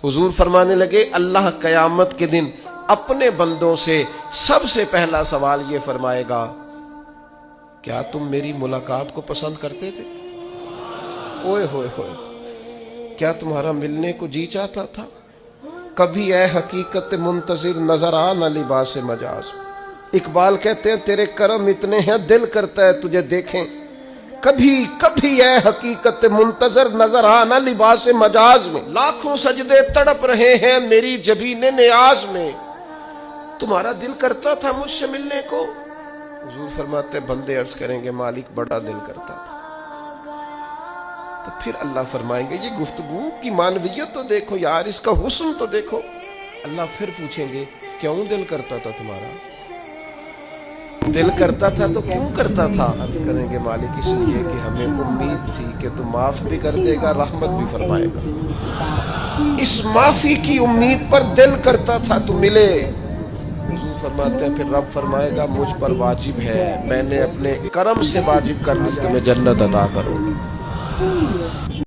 हुजूर फरमाने लगे अल्लाह क़यामत के दिन अपने बंदों से सबसे पहला सवाल ये फरमाएगा, क्या तुम मेरी मुलाकात को पसंद करते थे? ओए होए होए, क्या तुम्हारा मिलने को जी चाहता था? कभी ऐ हकीकत मुंतजिर नजर आ न लिबास मजाज। इकबाल कहते हैं तेरे करम इतने हैं दिल करता है तुझे देखें। कभी कभी ऐ हकीकत मुंतजर नजर आ न लिबास मजाज में। लाखों सजदे तड़प रहे हैं मेरी जबीने नियाज में। तुम्हारा दिल करता था मुझसे मिलने को? हुजूर फरमाते बंदे अर्ज करेंगे मालिक बड़ा दिल करता था। तो फिर अल्लाह फरमाएंगे ये गुफ्तगू की मानवियत तो देखो यार, इसका हुस्न तो देखो। अल्लाह फिर पूछेंगे क्यों दिल करता था तुम्हारा? दिल करता था तो क्यों करता था? अर्ज करेंगे मालिक इसलिए कि हमें उम्मीद थी कि तू माफ भी कर देगा, रहमत भी फरमाएगा। इस माफी की उम्मीद पर दिल करता था तू मिले। हुजूर फरमाते हैं फिर रब फरमाएगा मुझ पर वाजिब है, मैंने अपने करम से वाजिब कर ली कि मैं जन्नत अता करूं।